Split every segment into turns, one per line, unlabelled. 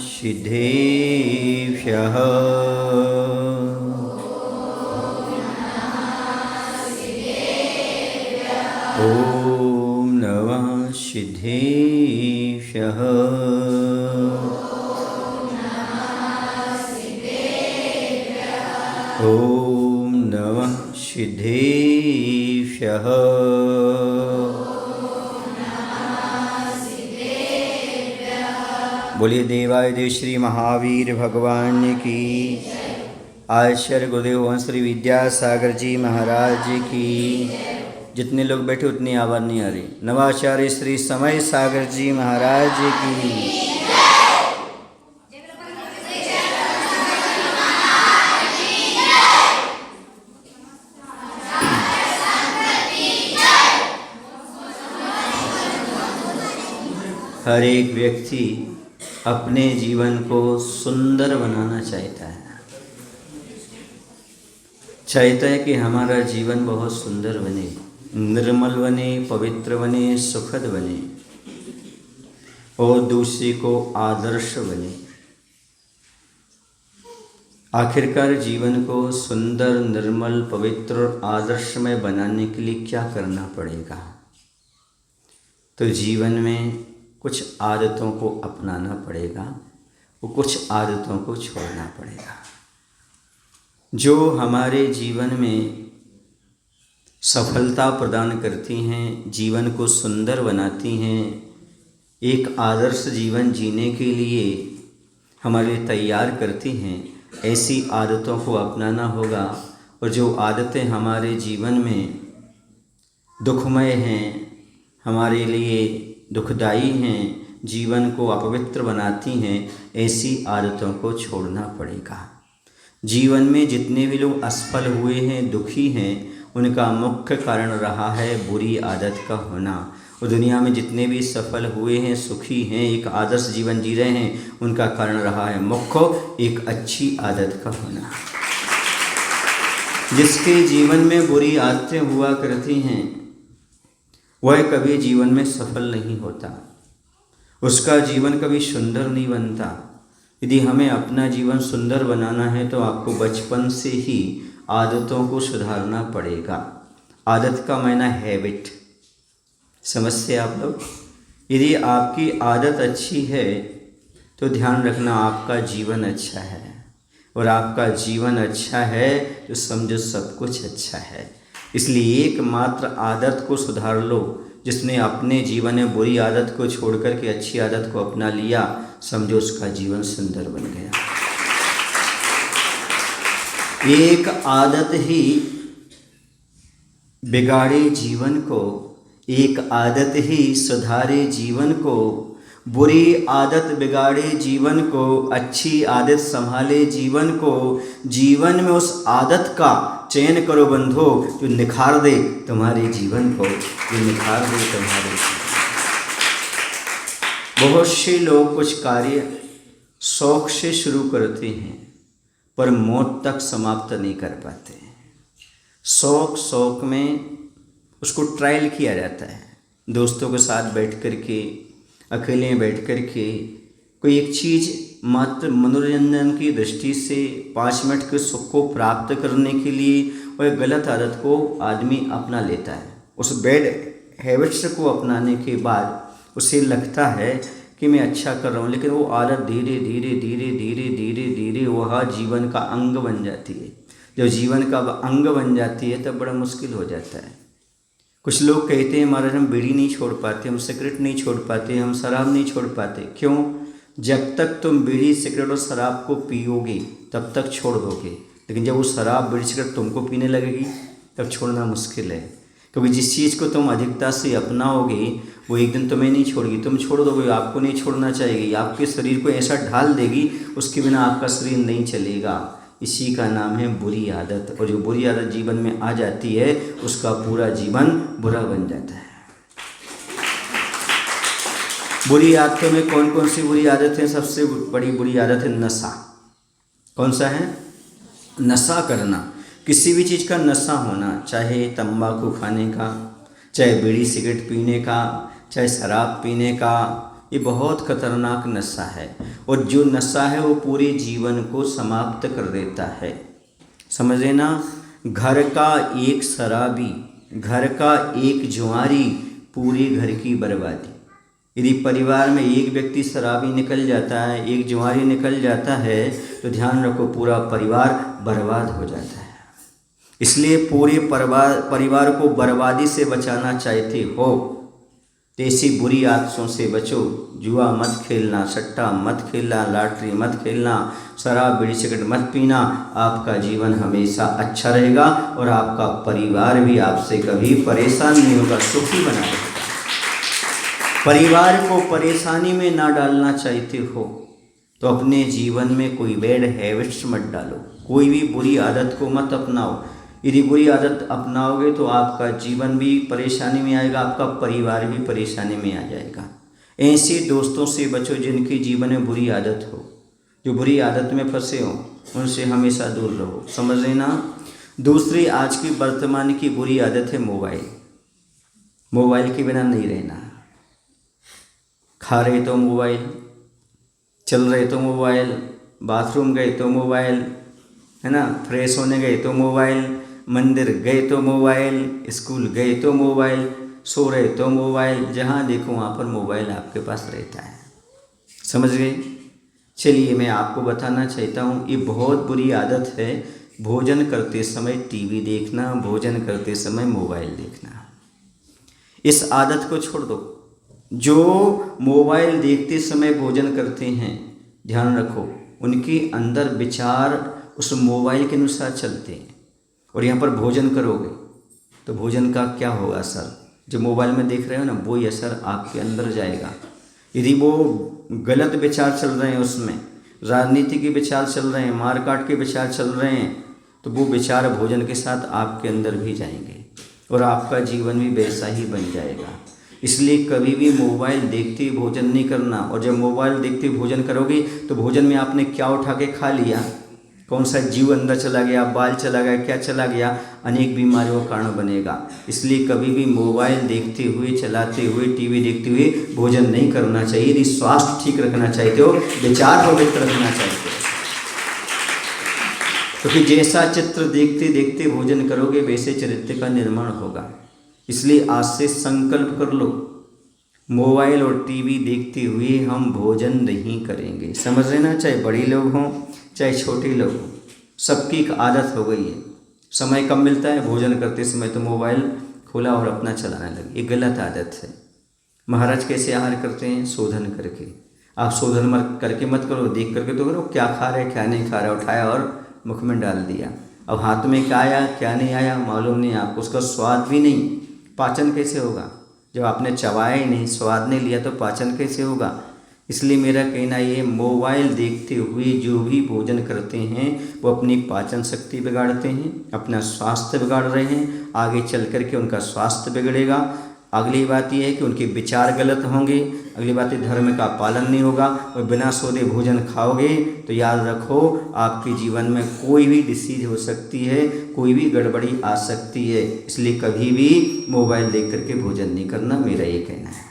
सिद्धेभ्यः। ॐ नमः सिद्धेभ्यः। ॐ नमः सिद्धेभ्यः। बोलिए देवादिदेव श्री महावीर भगवान की। आचार्य गुरुदेव वंश श्री विद्यासागर जी महाराज की। जितने लोग बैठे उतनी आवाज़ नहीं आ रही। नवाचार्य श्री समय सागर जी महाराज की। हर एक व्यक्ति अपने जीवन को सुंदर बनाना चाहता है कि हमारा जीवन बहुत सुंदर बने, निर्मल बने, पवित्र बने, सुखद बने और दूसरे को आदर्श बने। आखिरकार जीवन को सुंदर, निर्मल, पवित्र और आदर्शमय बनाने के लिए क्या करना पड़ेगा? तो जीवन में कुछ आदतों को अपनाना पड़ेगा, वो कुछ आदतों को छोड़ना पड़ेगा जो हमारे जीवन में सफलता प्रदान करती हैं, जीवन को सुंदर बनाती हैं, एक आदर्श जीवन जीने के लिए हमारे तैयार करती हैं। ऐसी आदतों को अपनाना होगा। और जो आदतें हमारे जीवन में दुखमय हैं, हमारे लिए दुखदाई हैं, जीवन को अपवित्र बनाती हैं, ऐसी आदतों को छोड़ना पड़ेगा। जीवन में जितने भी लोग असफल हुए हैं, दुखी हैं, उनका मुख्य कारण रहा है बुरी आदत का होना। और दुनिया में जितने भी सफल हुए हैं, सुखी हैं, एक आदर्श जीवन जी रहे हैं, उनका कारण रहा है मुख्य एक अच्छी आदत का होना। जिसके जीवन में बुरी आदतें हुआ करती हैं वह कभी जीवन में सफल नहीं होता, उसका जीवन कभी सुंदर नहीं बनता। यदि हमें अपना जीवन सुंदर बनाना है तो आपको बचपन से ही आदतों को सुधारना पड़ेगा। आदत का मायना हैबिट, समझते आप लोग? यदि आपकी आदत अच्छी है तो ध्यान रखना आपका जीवन अच्छा है, और आपका जीवन अच्छा है तो समझो सब कुछ अच्छा है। इसलिए एकमात्र आदत को सुधार लो। जिसने अपने जीवन में बुरी आदत को छोड़ कर के अच्छी आदत को अपना लिया, समझो उसका जीवन सुंदर बन गया। एक आदत ही बिगाड़े जीवन को, एक आदत ही सुधारे जीवन को। बुरी आदत बिगाड़े जीवन को, अच्छी आदत संभाले जीवन को। जीवन में उस आदत का चयन करो बंधो जो निखार दे तुम्हारे जीवन को, जो निखार दे तुम्हारे जीवन। बहुत से लोग कुछ कार्य शौक से शुरू करते हैं पर मौत तक समाप्त नहीं कर पाते। शौक में उसको ट्रायल किया जाता है, दोस्तों के साथ बैठ कर के, अकेले बैठ कर के कोई एक चीज़ मात्र मनोरंजन की दृष्टि से 5 मिनट के सुख को प्राप्त करने के लिए वह गलत आदत को आदमी अपना लेता है। उस बैड हैबिट्स को अपनाने के बाद उसे लगता है कि मैं अच्छा कर रहा हूँ, लेकिन वो आदत धीरे धीरे धीरे धीरे धीरे धीरे वह जीवन का अंग बन जाती है। जब जीवन का अंग बन जाती है तब बड़ा मुश्किल हो जाता है। कुछ लोग कहते हैं महाराज हम बीड़ी नहीं छोड़ पाते, हम सिगरेट नहीं छोड़ पाते, हम शराब नहीं छोड़ पाते। क्यों? जब तक तुम बीड़ी सिगरेट और शराब को पियोगे तब तक छोड़ दोगे, लेकिन जब वो शराब बीड़ी सिगरेट तुमको पीने लगेगी तब छोड़ना मुश्किल है। क्योंकि जिस चीज़ को तुम अधिकता से अपनाओगे वो एक दिन तुम्हें नहीं छोड़ेगी, तुम छोड़ दोगे, आपको नहीं छोड़ना चाहिए, आपके शरीर को ऐसा ढाल देगी उसके बिना आपका शरीर नहीं चलेगा। इसी का नाम है बुरी आदत। और जो बुरी आदत जीवन में आ जाती है उसका पूरा जीवन बुरा बन जाता है। बुरी आदतों में कौन कौन सी बुरी आदत है? सबसे बड़ी बुरी आदत है नशा। कौन सा है? नशा करना। किसी भी चीज़ का नशा होना, चाहे तंबाकू खाने का, चाहे बीड़ी सिगरेट पीने का, चाहे शराब पीने का, ये बहुत खतरनाक नशा है, और जो नशा है वो पूरे जीवन को समाप्त कर देता है। समझ लेना, घर का एक शराबी, घर का एक जुआरी, पूरे घर की बर्बादी। यदि परिवार में एक व्यक्ति शराबी निकल जाता है, एक जुआरी निकल जाता है, तो ध्यान रखो पूरा परिवार बर्बाद हो जाता है। इसलिए पूरे परिवार को बर्बादी से बचाना चाहते हो तो ऐसी बुरी आदतों से बचो। जुआ मत खेलना, सट्टा मत खेलना, लॉटरी मत खेलना, शराब बीड़ी सिगरेट मत पीना। आपका जीवन हमेशा अच्छा रहेगा और आपका परिवार भी आपसे कभी परेशान नहीं होगा, सुखी बना रहेगा। परिवार को परेशानी में ना डालना चाहते हो तो अपने जीवन में कोई बैड हैबिट्स मत डालो, कोई भी बुरी आदत को मत अपनाओ। यदि बुरी आदत अपनाओगे तो आपका जीवन भी परेशानी में आएगा, आपका परिवार भी परेशानी में आ जाएगा। ऐसे दोस्तों से बचो जिनके जीवन में बुरी आदत हो, जो बुरी आदत में फंसे हो, उनसे हमेशा दूर रहो। समझ लेना। दूसरी आज की वर्तमान की बुरी आदत है मोबाइल। मोबाइल के बिना नहीं रहना। खा रहे तो मोबाइल, चल रहे तो मोबाइल, बाथरूम गए तो मोबाइल, है ना, फ्रेश होने गए तो मोबाइल, मंदिर गए तो मोबाइल, स्कूल गए तो मोबाइल, सो रहे तो मोबाइल, जहाँ देखो वहाँ पर मोबाइल आपके पास रहता है। समझ गए। चलिए मैं आपको बताना चाहता हूँ, ये बहुत बुरी आदत है भोजन करते समय टीवी देखना, भोजन करते समय मोबाइल देखना। इस आदत को छोड़ दो। जो मोबाइल देखते समय भोजन करते हैं, ध्यान रखो उनके अंदर विचार उस मोबाइल के अनुसार चलते हैं, और यहाँ पर भोजन करोगे तो भोजन का क्या होगा असर, जो मोबाइल में देख रहे हो ना वही असर आपके अंदर जाएगा। यदि वो गलत विचार चल रहे हैं, उसमें राजनीति के विचार चल रहे हैं, मारकाट के विचार चल रहे हैं, तो वो विचार भोजन के साथ आपके अंदर भी जाएंगे और आपका जीवन भी वैसा ही बन जाएगा। इसलिए कभी भी मोबाइल देखते भोजन नहीं करना। और जब मोबाइल देखते भोजन करोगे तो भोजन में आपने क्या उठा के खा लिया, कौन सा जीव अंदर चला गया, बाल चला गया, क्या चला गया, अनेक बीमारियों का कारण बनेगा। इसलिए कभी भी मोबाइल देखते हुए, चलाते हुए, टीवी देखते हुए भोजन नहीं करना चाहिए। यदि स्वास्थ्य ठीक रखना चाहते हो, विचार पवित्र रखना चाहते हो, क्योंकि जैसा चित्र देखते देखते भोजन करोगे वैसे चरित्र का निर्माण होगा। इसलिए आज से संकल्प कर लो, मोबाइल और टीवी देखते हुए हम भोजन नहीं करेंगे। समझ लेना, चाहे बड़े लोग हों चाहे छोटे लोग हों, सबकी एक आदत हो गई है। समय कम मिलता है, भोजन करते समय तो मोबाइल खोला और अपना चलाने लगे। ये गलत आदत है। महाराज कैसे आहार करते हैं? शोधन करके। आप शोधन करके मत करो, देख करके तो करो क्या खा रहे क्या नहीं खा रहे, उठाया और मुख में डाल दिया। अब हाथ में क्या आया क्या नहीं आया मालूम नहीं आपको, उसका स्वाद भी नहीं, पाचन कैसे होगा? जब आपने चबाया ही नहीं, स्वाद नहीं लिया तो पाचन कैसे होगा? इसलिए मेरा कहना ये, मोबाइल देखते हुए जो भी भोजन करते हैं वो अपनी पाचन शक्ति बिगाड़ते हैं, अपना स्वास्थ्य बिगाड़ रहे हैं, आगे चल कर के उनका स्वास्थ्य बिगड़ेगा। अगली बात यह है कि उनके विचार गलत होंगे। अगली बात है धर्म का पालन नहीं होगा और बिना सोते भोजन खाओगे तो याद रखो आपके जीवन में कोई भी डिसीज हो सकती है, कोई भी गड़बड़ी आ सकती है। इसलिए कभी भी मोबाइल देख करके भोजन नहीं करना, मेरा ये कहना है।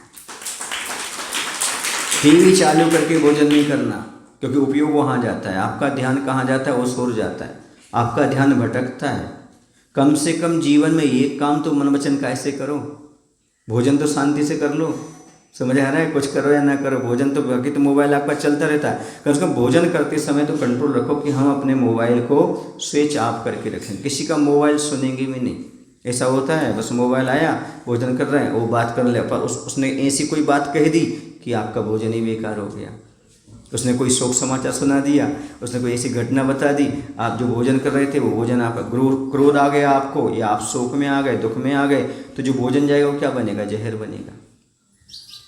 टीवी चालू करके भोजन नहीं करना, क्योंकि उपयोग वहाँ जाता है, आपका ध्यान कहाँ जाता है? वो सो जाता है, आपका ध्यान भटकता है। कम से कम जीवन में एक काम तो मन वचन कैसे करो, भोजन तो शांति से कर लो। समझ आ रहा है? कुछ करो या ना करो, भोजन तो बाकी तो मोबाइल आपका चलता रहता है। कम से कम भोजन करते समय तो कंट्रोल रखो कि हम अपने मोबाइल को स्विच ऑफ करके रखें। किसी का मोबाइल सुनेंगे भी नहीं। ऐसा होता है बस मोबाइल आया, भोजन कर रहे हैं, वो बात कर ले, पर उसने ऐसी कोई बात कह दी कि आपका भोजन ही बेकार हो गया। उसने कोई शोक समाचार सुना दिया, उसने कोई ऐसी घटना बता दी, आप जो भोजन कर रहे थे वो भोजन आपका क्रोध आ गया आपको, या आप शोक में आ गए, दुख में आ गए, तो जो भोजन जाएगा वो क्या बनेगा? जहर बनेगा।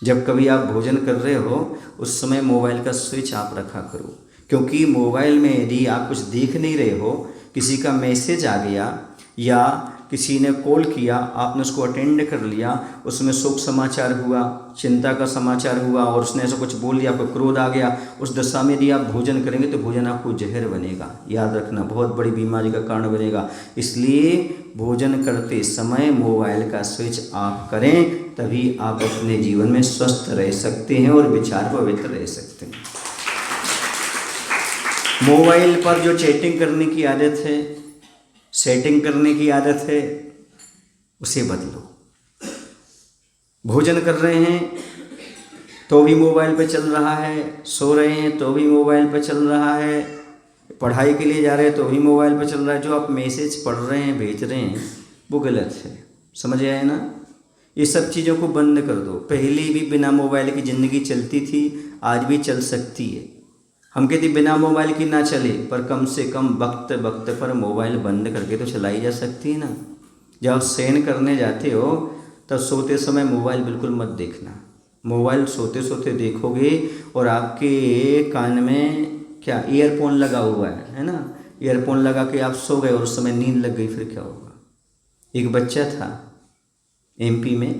जब कभी आप भोजन कर रहे हो उस समय मोबाइल का स्विच आप रखा करो, क्योंकि मोबाइल में यदि आप कुछ देख नहीं रहे हो, किसी का मैसेज आ गया या किसी ने कॉल किया, आपने उसको अटेंड कर लिया, उसमें शोक समाचार हुआ, चिंता का समाचार हुआ और उसने ऐसा कुछ बोल दिया, आपको क्रोध आ गया, उस दशा में यदि आप भोजन करेंगे तो भोजन आपको जहर बनेगा। याद रखना, बहुत बड़ी बीमारी का कारण बनेगा। इसलिए भोजन करते समय मोबाइल का स्विच ऑफ करें तभी आप अपने जीवन में स्वस्थ रह सकते हैं और विचार पवित्र रह सकते हैं। मोबाइल पर जो चैटिंग करने की आदत है, सेटिंग करने की आदत है, उसे बदलो। भोजन कर रहे हैं तो भी मोबाइल पे चल रहा है, सो रहे हैं तो भी मोबाइल पे चल रहा है, पढ़ाई के लिए जा रहे हैं तो भी मोबाइल पे चल रहा है। जो आप मैसेज पढ़ रहे हैं, भेज रहे हैं, वो गलत है। समझ आए ना? ये सब चीज़ों को बंद कर दो। पहले भी बिना मोबाइल की ज़िंदगी चलती थी, आज भी चल सकती है। हम कहते बिना मोबाइल की ना चले, पर कम से कम वक्त वक्त पर मोबाइल बंद करके तो चलाई जा सकती है ना। जब आप शयन करने जाते हो तब सोते समय मोबाइल बिल्कुल मत देखना। मोबाइल सोते सोते देखोगे और आपके कान में क्या ईयरफोन लगा हुआ है ना, ईयरफोन लगा के आप सो गए और उस समय नींद लग गई, फिर क्या होगा? एक बच्चा था एमपी में,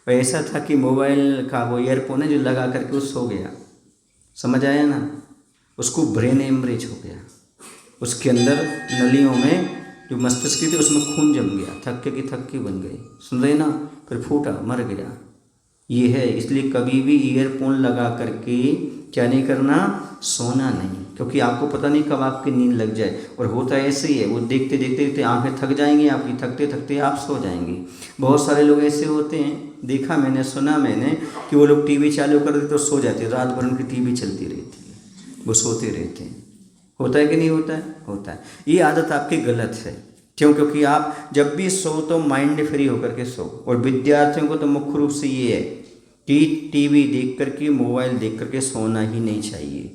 और ऐसा था कि मोबाइल का वो ईयरफोन है जो लगा करके वो सो गया। समझ आया ना? उसको ब्रेन हेमरेज हो गया, उसके अंदर नलियों में जो मस्तिष्क थी उसमें खून जम गया, थक्के की थक्की बन गई। सुन रहे ना? फिर फूटा, मर गया। ये है, इसलिए कभी भी ईयरफोन लगा करके क्या नहीं करना, सोना नहीं, क्योंकि आपको पता नहीं कब आपकी नींद लग जाए। और होता ऐसे ही है, वो देखते देखते देखते आंखें थक जाएंगी आपकी, थकते थकते आप सो जाएंगे। बहुत सारे लोग ऐसे होते हैं, देखा मैंने, सुना मैंने कि वो लोग टीवी चालू कर देते तो सो जाते, रात भर उनकी टीवी चलती रहती है, वो सोते रहते हैं। होता है कि नहीं होता है? होता है। ये आदत आपकी गलत है। क्यों? क्योंकि आप जब भी सो तो माइंड फ्री होकर के सो। और विद्यार्थियों को तो मुख्य रूप से ये है कि टीवी देख करके, मोबाइल देख करके सोना ही नहीं चाहिए।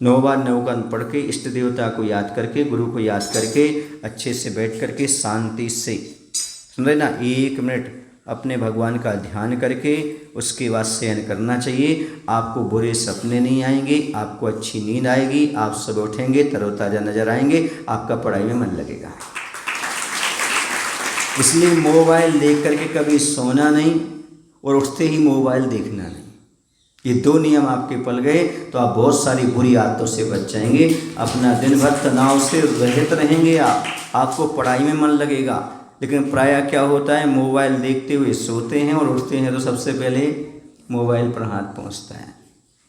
9 बार 9 कान पढ़ के, इष्ट देवता को याद करके, गुरु को याद करके, अच्छे से बैठ करके शांति से, सुन रहे ना, 1 मिनट अपने भगवान का ध्यान करके उसके बाद शयन करना चाहिए। आपको बुरे सपने नहीं आएंगे, आपको अच्छी नींद आएगी, आप सब उठेंगे तरोताज़ा नजर आएंगे, आपका पढ़ाई में मन लगेगा। इसलिए मोबाइल देख करके कभी सोना नहीं और उठते ही मोबाइल देखना नहीं। ये 2 नियम आपके पल गए तो आप बहुत सारी बुरी आदतों से बच जाएंगे। अपना दिन भर तनाव से रहित रहेंगे, आपको पढ़ाई में मन लगेगा। लेकिन प्रायः क्या होता है, मोबाइल देखते हुए सोते हैं और उठते हैं तो सबसे पहले मोबाइल पर हाथ पहुंचता है।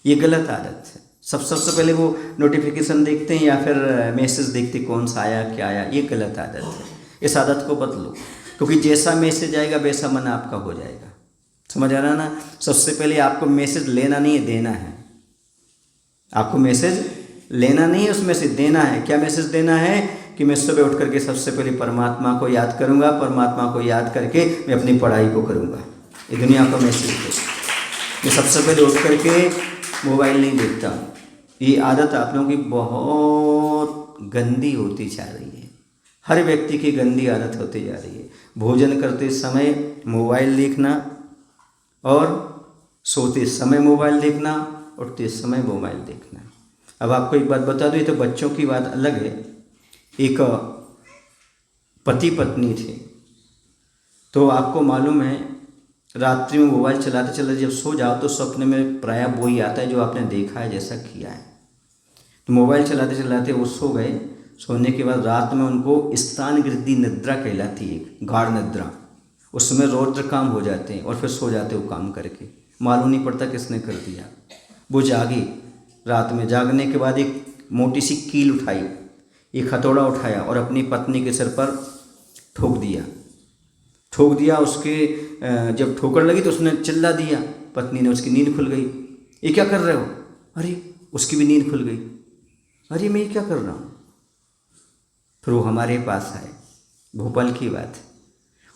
ये गलत आदत है। सबसे पहले वो नोटिफिकेशन देखते हैं या फिर मैसेज देखते, कौन सा आया, क्या आया। ये गलत आदत है। इस आदत को बदलो, क्योंकि जैसा मैसेज आएगा वैसा मन आपका हो जाएगा। समझ आ रहा ना? सबसे पहले आपको मैसेज लेना नहीं है, देना है। आपको मैसेज लेना नहीं है, उसमें से देना है। क्या मैसेज देना है कि मैं सुबह उठ करके सबसे पहले परमात्मा को याद करूंगा, परमात्मा को याद करके मैं अपनी पढ़ाई को करूंगा। ये दुनिया का मैसेज है। मैं सबसे पहले उठ करके मोबाइल नहीं देखता हूँ। ये आदत आप लोगों की बहुत गंदी होती जा रही है। हर व्यक्ति की गंदी आदत होती जा रही है। भोजन करते समय मोबाइल देखना और सोते समय मोबाइल देखना, उठते समय मोबाइल देखना। अब आपको एक बात बता दूँ, ये तो बच्चों की बात अलग है। एक पति पत्नी थे, तो आपको मालूम है रात्रि में मोबाइल चलाते चलाते जब सो जाओ तो सपने में प्रायः वो ही आता है जो आपने देखा है, जैसा किया है। तो मोबाइल चलाते चलाते वो सो गए। सोने के बाद रात में उनको स्थानवृद्धि निद्रा कहलाती है, गाढ़ निद्रा। उसमें रौद्र काम हो जाते हैं और फिर सो जाते वो काम करके, मालूम नहीं पड़ता किसने कर दिया। वो जागी, रात में जागने के बाद एक मोटी सी कील उठाई, एक हथौड़ा उठाया और अपनी पत्नी के सिर पर ठोक दिया। उसके जब ठोकर लगी तो उसने चिल्ला दिया, पत्नी ने, उसकी नींद खुल गई। ये क्या कर रहे हो? अरे उसकी भी नींद खुल गई। अरे मैं ये क्या कर रहा हूँ? फिर वो हमारे पास आए, भोपाल की बात।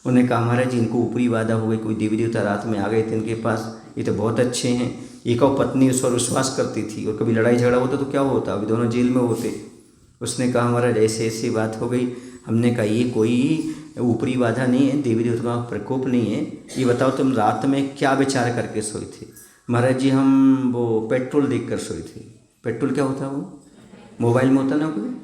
उन्होंने कहा महाराज जी इनको ऊपरी बाधा हो गई, कोई देवी देवता रात में आ गए थे इनके पास, ये तो बहुत अच्छे हैं। एक और पत्नी उस पर विश्वास करती थी और कभी लड़ाई झगड़ा होता तो क्या होता, अभी दोनों जेल में होते। उसने कहा महाराज ऐसे ऐसी बात हो गई। हमने कहा ये कोई ऊपरी बाधा नहीं है, देवी देवता का प्रकोप नहीं है। ये बताओ तुम रात में क्या विचार करके सोए थे? महाराज जी हम वो पेट्रोल देख कर सोए थे। पेट्रोल क्या होता है? वो मोबाइल में होता ना कोई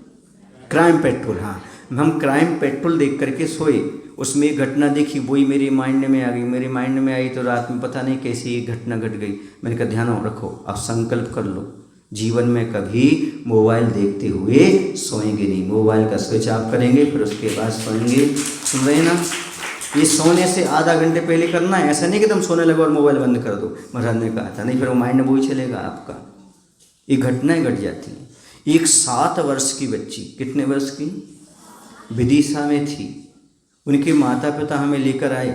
क्राइम पेट्रोल। हाँ, हम क्राइम पेट्रोल देख करके सोए। उसमें एक घटना देखी, वही मेरे माइंड में आ गई। मेरे माइंड में आई तो रात में पता नहीं कैसी ये घटना घट गई। मैंने कहा ध्यान रखो, आप संकल्प कर लो, जीवन में कभी मोबाइल देखते हुए सोएंगे नहीं। मोबाइल का स्विच ऑफ करेंगे, फिर उसके बाद सोएंगे। सुन रहे हैं ना? ये सोने से आधा घंटे पहले करना है, ऐसा नहीं कि तुम सोने लगो और मोबाइल बंद कर दो। महाराज ने कहा था नहीं, फिर वो माइंड वही चलेगा आपका। ये घटनाएं घट जाती हैं। एक 7 वर्ष की बच्ची, कितने वर्ष की, विदिशा में थी, उनके माता पिता हमें लेकर आए।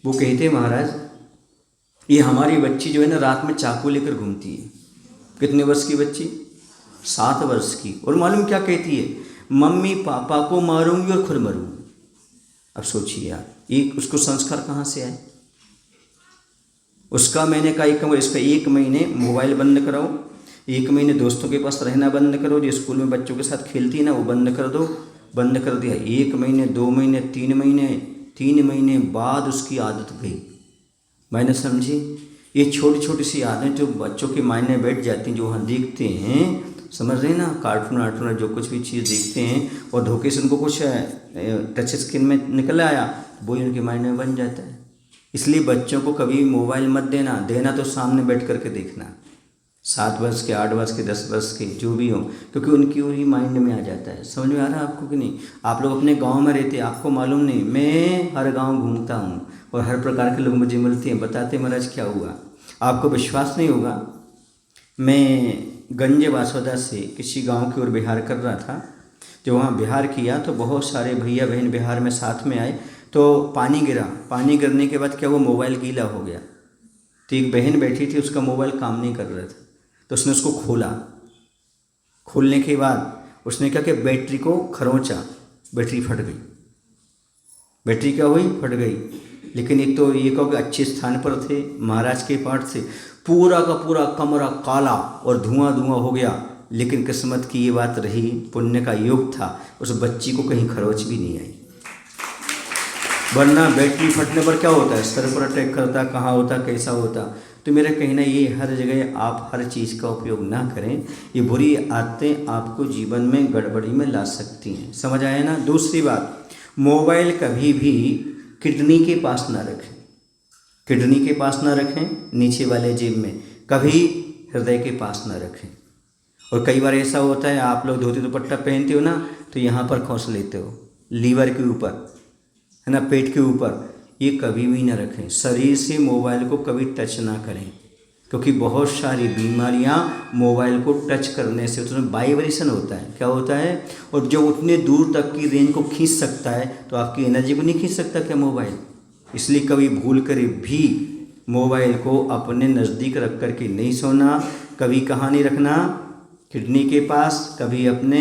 वो कहते महाराज ये हमारी बच्ची जो है ना रात में चाकू लेकर घूमती है। कितने वर्ष की बच्ची, 7 वर्ष की। और मालूम क्या कहती है, मम्मी पापा को मारूंगी और खुद मरूंगी। अब सोचिए यार, एक उसको संस्कार कहाँ से आए। उसका मैंने कहा इसका 1 महीने मोबाइल बंद कराओ, 1 महीने दोस्तों के पास रहना बंद करो, जो स्कूल में बच्चों के साथ खेलती है ना वो बंद कर दो। बंद कर दिया। 1 महीने, 2 महीने, 3 महीने, 3 महीने बाद उसकी आदत गई। मैंने समझी, ये छोटी छोटी सी आदतें जो बच्चों के माइंड में बैठ जाती हैं, जो वहाँ देखते हैं, समझ रहे हैं ना, कार्टून वार्टून जो कुछ भी चीज़ देखते हैं और धोखे से उनको कुछ टच स्क्रीन में निकल आया, वो ही उनके माइंड में बन जाता है। इसलिए बच्चों को कभी मोबाइल मत देना, देना तो सामने बैठ करके देखना। 7 वर्ष के, 8 वर्ष के, 10 वर्ष के जो भी हो, क्योंकि उनकी वही माइंड में आ जाता है। समझ में आ रहा है आपको कि नहीं। आप लोग अपने गांव में रहते, आपको मालूम नहीं, मैं हर गांव घूमता हूँ और हर प्रकार के लोग मुझे मिलते हैं, बताते महाराज क्या हुआ। आपको विश्वास नहीं होगा, मैं गंज वासोदा से किसी गांव की ओर बिहार कर रहा था। जो वहाँ बिहार किया तो बहुत सारे भैया बहन बिहार में साथ में आए, तो पानी गिरा। पानी गिरने के बाद क्या हुआ, मोबाइल गीला हो गया। तो एक बहन बैठी थी, उसका मोबाइल काम नहीं कर रहा था, तो उसने उसको खोला। खोलने के बाद उसने क्या कि बैटरी को खरोंचा, बैटरी फट गई। बैटरी क्या हुई, फट गई। लेकिन एक तो ये कहो कि अच्छे स्थान पर थे, महाराज के पाठ से, पूरा का पूरा कमरा काला और धुआं धुआं हो गया। लेकिन किस्मत की ये बात रही, पुण्य का योग था, उस बच्ची को कहीं खरोच भी नहीं आई। वरना बैटरी फटने पर क्या होता है, सर पर अटैक करता, कहाँ होता, कैसा होता। तो मेरा कहना ये, हर जगह आप हर चीज़ का उपयोग ना करें। ये बुरी आदतें आपको जीवन में गड़बड़ी में ला सकती हैं। समझ आया ना। दूसरी बात, मोबाइल कभी भी किडनी के पास ना रखें। किडनी के पास ना रखें, नीचे वाले जेब में, कभी हृदय के पास ना रखें। और कई बार ऐसा होता है, आप लोग धोती दुपट्टा पहनते हो ना, तो यहाँ पर खोस लेते हो, लीवर के ऊपर है ना, पेट के ऊपर। ये कभी भी ना रखें। शरीर से मोबाइल को कभी टच ना करें, क्योंकि बहुत सारी बीमारियां मोबाइल को टच करने से, उसमें वाइब्रेशन होता है। क्या होता है, और जो उतने दूर तक की रेंज को खींच सकता है, तो आपकी एनर्जी को नहीं खींच सकता क्या मोबाइल। इसलिए कभी भूल कर भी मोबाइल को अपने नज़दीक रख कर के नहीं सोना। कभी कहाँ नहीं रखना, किडनी के पास, कभी अपने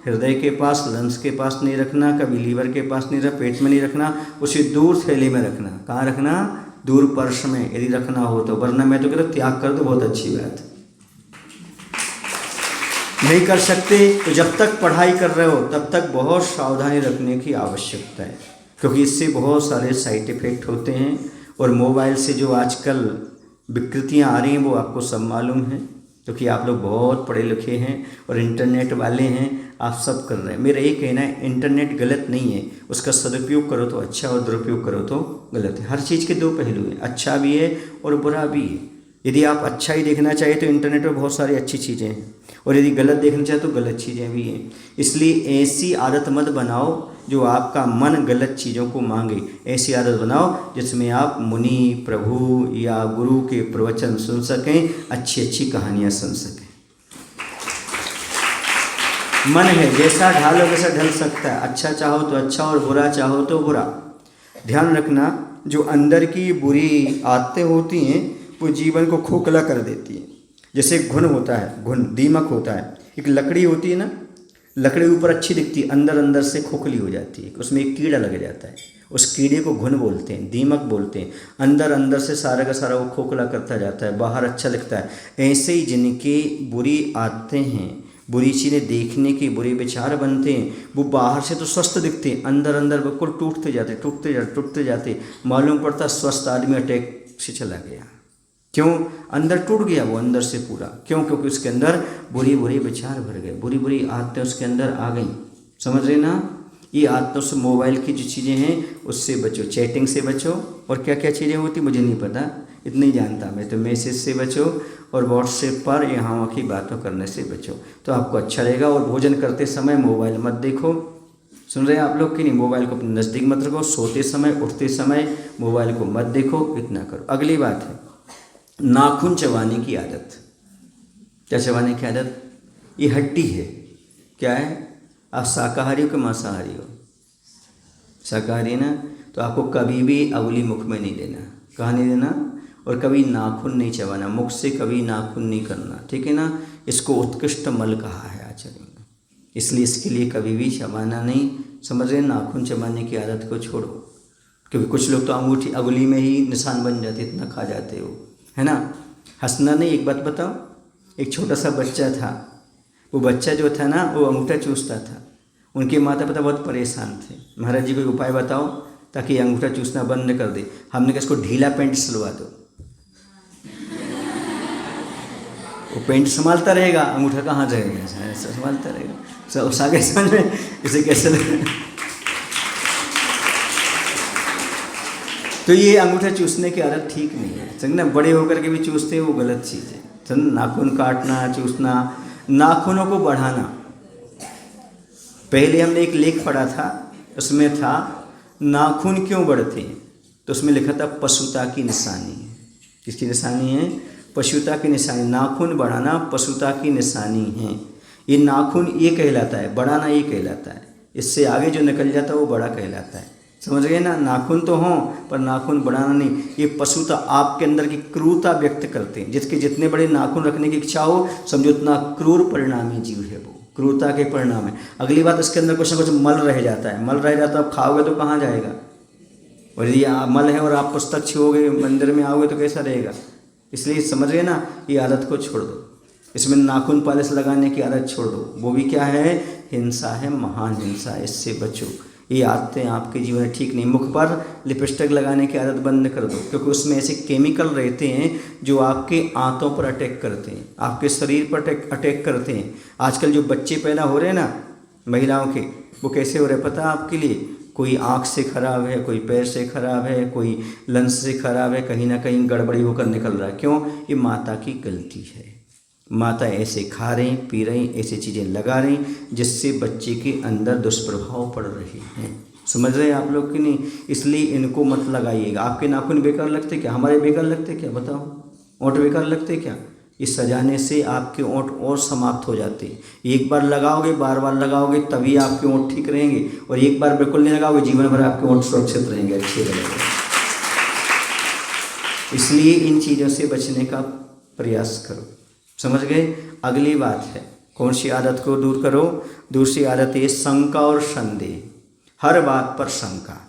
हृदय के पास, लंग्स के पास नहीं रखना, कभी लीवर के पास नहीं रखना, पेट में नहीं रखना, उसे दूर थैली में रखना। कहाँ रखना, दूर पर्स में, यदि रखना हो तो। वरना मैं तो कहता त्याग कर दो, बहुत अच्छी बात। नहीं कर सकते तो जब तक पढ़ाई कर रहे हो तब तक बहुत सावधानी रखने की आवश्यकता है, क्योंकि इससे बहुत सारे साइड इफ़ेक्ट होते हैं। और मोबाइल से जो आजकल विकृतियां आ रही हैं वो आपको सब मालूम है, क्योंकि आप लोग बहुत पढ़े लिखे हैं और इंटरनेट वाले हैं, आप सब कर रहे हैं। मेरा ये कहना है, इंटरनेट गलत नहीं है, उसका सदुपयोग करो तो अच्छा और दुरुपयोग करो तो गलत है। हर चीज़ के 2 पहलू हैं, अच्छा भी है और बुरा भी है। यदि आप अच्छा ही देखना चाहिए तो इंटरनेट पर बहुत सारी अच्छी चीज़ें हैं, और यदि गलत देखना चाहे तो गलत चीज़ें भी हैं। इसलिए ऐसी आदत मत बनाओ जो आपका मन गलत चीज़ों को मांगे। ऐसी आदत बनाओ जिसमें आप मुनि, प्रभु या गुरु के प्रवचन सुन सकें, अच्छी अच्छी कहानियाँ सुन सकें। मन है, जैसा ढालो वैसा ढल सकता है। अच्छा चाहो तो अच्छा और बुरा चाहो तो बुरा। ध्यान रखना, जो अंदर की बुरी आदतें होती हैं वो जीवन को खोखला कर देती हैं। जैसे घुन होता है, घुन दीमक होता है। एक लकड़ी होती है ना, लकड़ी ऊपर अच्छी दिखती है, अंदर अंदर से खोखली हो जाती है, उसमें एक कीड़ा लग जाता है। उस कीड़े को घुन बोलते हैं, दीमक बोलते हैं। अंदर अंदर से सारा का सारा वो खोखला करता जाता है, बाहर अच्छा दिखता है। ऐसे ही जिनकी बुरी आदतें हैं, बुरी चीज़ें देखने के बुरे विचार बनते हैं, वो बाहर से तो स्वस्थ दिखते हैं, अंदर अंदर बिल्कुल टूटते जाते टूटते जाते टूटते जाते। मालूम पड़ता स्वस्थ आदमी अटैक से चला गया। क्यों, अंदर टूट गया वो अंदर से पूरा। क्यों, क्योंकि उसके अंदर बुरी बुरी विचार भर गए, बुरी बुरी आदतें उसके अंदर आ गई। समझ रहे ना। ये आदतों से, मोबाइल की जो चीज़ें हैं उससे बचो, चैटिंग से बचो, और क्या क्या चीज़ें होती मुझे नहीं पता, इतना ही जानता मैं तो। मैसेज से बचो और व्हाट्सएप पर यहाँ वहाँ की बातों करने से बचो, तो आपको अच्छा रहेगा। और भोजन करते समय मोबाइल मत देखो, सुन रहे हैं आप लोग कि नहीं? मोबाइल को अपने नज़दीक मत रखो, सोते समय उठते समय मोबाइल को मत देखो, इतना करो। अगली बात है नाखून चबाने की आदत। क्या चबाने की आदत? ये हड्डी है। क्या है? आप शाकाहारी हो कि मांसाहारी हो? शाकाहारी ना, तो आपको कभी भी अगली मुख में नहीं देना। कहाँ नहीं देना? और कभी नाखून नहीं चबाना, मुख से कभी नाखून नहीं करना, ठीक है ना? इसको उत्कृष्ट मल कहा है आचार्य ने, इसलिए इसके लिए कभी भी चबाना नहीं। समझ रहे? नाखून चबाने की आदत को छोड़ो, क्योंकि कुछ लोग तो अंगूठी अगली में ही निशान बन जाते, इतना खा जाते हो, है ना? हंसना नहीं। एक बात बताओ, एक छोटा सा बच्चा था, वो बच्चा जो था ना वो अंगूठा चूसता था। उनके माता पिता बहुत परेशान थे, महाराज जी कोई उपाय बताओ ताकि अंगूठा चूसना बंद कर दे। हमने कहा इसको ढीला पेंट सिलवा दो, वो पेंट संभालता रहेगा, अंगूठा कहाँ जाएगा, संभालता रहेगा। सब आगे समझ में इसे कैसे लगे? तो ये अंगूठा चूसने की आदत ठीक नहीं है, समझना। बड़े होकर के भी चूसते हैं, वो गलत चीज़ है, समझ। नाखून काटना, चूसना, नाखूनों को बढ़ाना। पहले हमने एक लेख पढ़ा था, उसमें था नाखून क्यों बढ़ते हैं, तो उसमें लिखा था पशुता की निशानी है। किसकी निशानी है? पशुता की निशानी। नाखून बढ़ाना पशुता की निशानी है। ये नाखून ये कहलाता है, बढ़ाना ये कहलाता है। इससे आगे जो निकल जाता है वो बड़ा कहलाता है, समझ गए ना? नाखून तो हों पर नाखून बढ़ाना नहीं। ये पशुता आपके अंदर की क्रूरता व्यक्त करते हैं। जिसके जितने बड़े नाखून रखने की इच्छा हो, समझो उतना क्रूर परिणामी जीव है वो, क्रूरता के परिणाम है। अगली बात, इसके अंदर कुछ ना कुछ मल रह जाता है। मल रह जाता है, आप खाओगे तो कहाँ जाएगा? और यदि मल है और आप पुस्तक छुओगे, मंदिर में आओगे तो कैसा रहेगा? इसलिए समझ गए ना, ये आदत को छोड़ दो। इसमें नाखून पालिश लगाने की आदत छोड़ दो, वो भी क्या है? हिंसा है, महान हिंसा। इससे बचो। ये आदतें आपके जीवन में ठीक नहीं। मुख पर लिपस्टिक लगाने की आदत बंद कर दो, क्योंकि उसमें ऐसे केमिकल रहते हैं जो आपके आंतों पर अटैक करते हैं, आपके शरीर पर अटैक करते हैं। आजकल जो बच्चे पैदा हो रहे हैं ना महिलाओं के, वो कैसे हो रहे हैं पता है आपके लिए? कोई आँख से खराब है, कोई पैर से खराब है, कोई लंस से खराब है, कहीं ना कहीं गड़बड़ी होकर निकल रहा है। क्यों? ये माता की गलती है। माता ऐसे खा रही, पी रही, ऐसी चीज़ें लगा रही जिससे बच्चे के अंदर दुष्प्रभाव पड़ रहे हैं। समझ रहे हैं आप लोग कि नहीं? इसलिए इनको मत लगाइएगा। आपके नाखून बेकार लगते क्या? हमारे बेकार लगते क्या? बताओ। ओंठ बेकार लगते क्या? इस सजाने से आपके ओंठ और समाप्त हो जाते हैं। एक बार लगाओगे, बार बार लगाओगे, तभी आपके ओंठ ठीक रहेंगे। और एक बार बिल्कुल नहीं लगाओगे, जीवन भर आपके ओंठ सुरक्षित रहेंगे, अच्छे रहेंगे। इसलिए इन चीज़ों से बचने का प्रयास करो, समझ गए? अगली बात है, कौन सी आदत को दूर करो? दूसरी आदत है शंका और संदेह। हर बात पर शंका,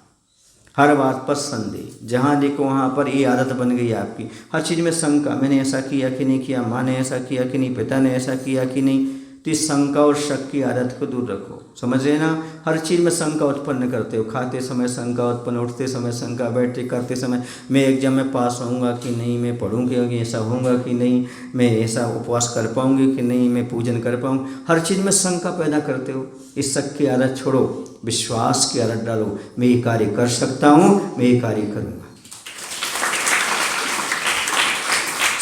हर बात पर संदेह। जहाँ देखो वहाँ पर ये आदत बन गई आपकी, हर चीज़ में शंका। मैंने ऐसा किया कि नहीं किया, माँ ने ऐसा किया कि नहीं, पिता ने ऐसा किया कि नहीं। तो इस शंका और शक की आदत को दूर रखो, समझ रहे ना? हर चीज़ में शंका उत्पन्न करते हो। खाते समय शंका उत्पन्न, उठते समय शंका, बैठते करते समय मैं एग्जाम में पास होऊंगा कि नहीं, मैं पढ़ूँगी, ऐसा होऊंगा कि नहीं, मैं ऐसा उपवास कर पाऊँगी कि नहीं, मैं पूजन कर पाऊँगी। हर चीज़ में शंका पैदा करते हो। इस शक की आदत छोड़ो, विश्वास की आदत डालो। मैं ये कार्य कर सकता हूँ, मैं ये कार्य करूँगा।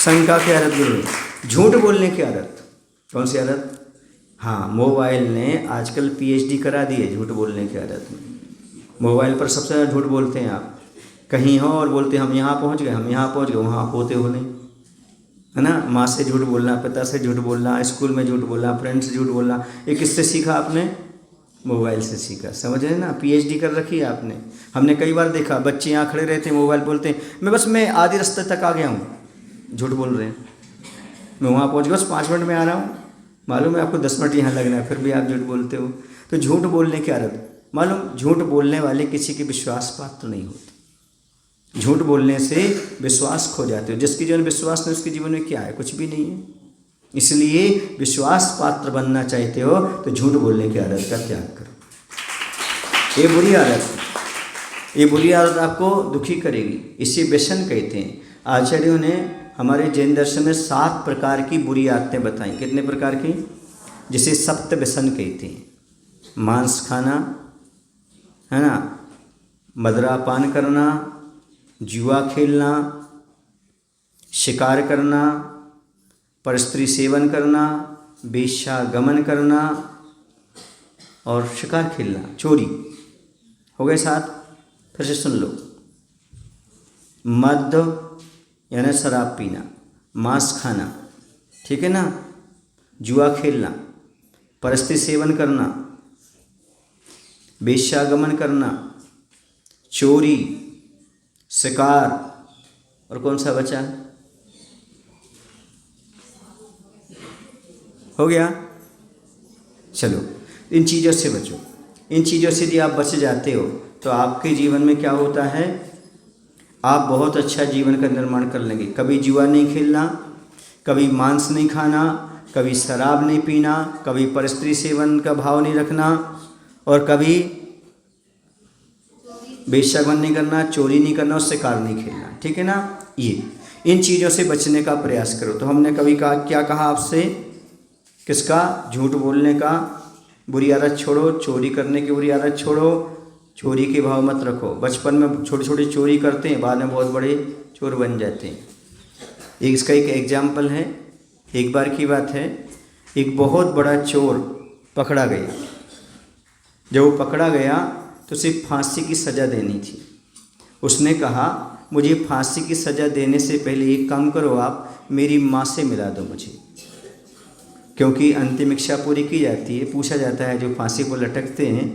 शंका की आदत दूर। झूठ बोलने की आदत। कौन सी आदत? हाँ, मोबाइल ने आजकल पीएचडी करा दी है झूठ बोलने की आदत में। मोबाइल पर सबसे ज़्यादा झूठ बोलते हैं आप। कहीं हो और बोलते हैं हम यहाँ पहुँच गए, हम यहाँ पहुँच गए, वहाँ होते हो नहीं, है ना? माँ से झूठ बोलना, पिता से झूठ बोलना, स्कूल में झूठ बोलना, फ्रेंड से झूठ बोलना, ये किससे सीखा आपने? मोबाइल से सीखा, समझ रहे ना? पीएचडी कर रखी है आपने। हमने कई बार देखा बच्चे यहाँ खड़े रहते हैं, मोबाइल बोलते हैं मैं आधे रास्ते तक आ गया हूँ, झूठ बोल रहे हैं। मैं वहाँ पहुँच गया, बस 5 मिनट में आ रहा हूँ, मालूम है आपको 10 मिनट यहाँ लगना है, फिर भी आप झूठ बोलते हो। तो झूठ बोलने की आदत, मालूम झूठ बोलने वाले किसी के विश्वास पात्र नहीं होते। झूठ बोलने से विश्वास खो जाते हो। जिसके जीवन में विश्वास नहीं, उसके जीवन में क्या है? कुछ भी नहीं है। इसलिए विश्वास पात्र बनना चाहते हो तो झूठ बोलने की आदत का त्याग करो। ये बुरी आदत है, ये बुरी आदत आपको दुखी करेगी। इसे व्यसन कहते हैं। आचार्यों ने हमारे जैन दर्शन में 7 प्रकार की बुरी आदतें बताई। कितने प्रकार की? जिसे सप्त व्यसन कहते हैं। मांस खाना, है ना, मदिरापान करना, जुआ खेलना, शिकार करना, परस्त्री सेवन करना, वेश्यागमन करना, और शिकार खेलना, चोरी। हो गए 7। फिर से सुन लो। मद्य यानी शराब पीना, मांस खाना, ठीक है ना, जुआ खेलना, परस्त्री सेवन करना, वेश्यागमन करना, चोरी, शिकार, और कौन सा बचा? हो गया। चलो, इन चीज़ों से बचो। इन चीज़ों से यदि आप बच जाते हो तो आपके जीवन में क्या होता है, आप बहुत अच्छा जीवन का निर्माण कर लेंगे। कभी जुआ नहीं खेलना, कभी मांस नहीं खाना, कभी शराब नहीं पीना, कभी परस्त्री सेवन का भाव नहीं रखना, और कभी वेश्यागमन नहीं करना, चोरी नहीं करना और शिकार नहीं खेलना, ठीक है ना। ये इन चीज़ों से बचने का प्रयास करो। तो हमने कभी कहा, क्या कहा आपसे? किसका? झूठ बोलने का बुरी आदत छोड़ो, चोरी करने की बुरी आदत छोड़ो, चोरी के भाव मत रखो। बचपन में छोटी छोटी चोरी करते हैं, बाद में बहुत बड़े चोर बन जाते हैं। इसका एक एग्जाम्पल है। एक बार की बात है, एक बहुत बड़ा चोर पकड़ा गया। जब वो पकड़ा गया तो सिर्फ फांसी की सज़ा देनी थी। उसने कहा, मुझे फांसी की सज़ा देने से पहले एक काम करो, आप मेरी माँ से मिला दो मुझे, क्योंकि अंतिम इच्छा पूरी की जाती है। पूछा जाता है जो फांसी को लटकते हैं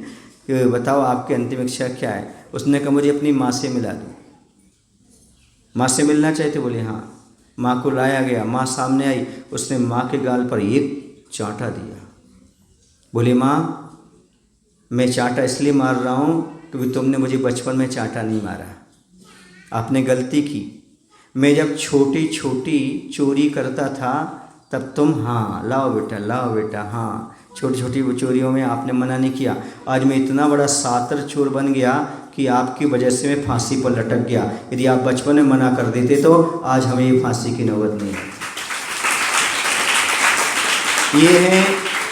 कि बताओ आपकी अंतिम इच्छा क्या है। उसने कहा, मुझे अपनी माँ से मिला दो। माँ से मिलना चाहते? बोले हाँ। माँ को लाया गया, माँ सामने आई, उसने माँ के गाल पर एक चांटा दिया। बोले, माँ मैं चांटा इसलिए मार रहा हूँ क्योंकि तुमने मुझे बचपन में चांटा नहीं मारा, आपने गलती की। मैं जब छोटी छोटी चोरी करता था तब तुम हाँ लाओ बेटा हाँ, छोटी छोटी चोरियों में आपने मना नहीं किया। आज मैं इतना बड़ा शातिर चोर बन गया कि आपकी वजह से मैं फांसी पर लटक गया। यदि आप बचपन में मना कर देते तो आज हमें ये फांसी की नौबत नहीं आती। ये है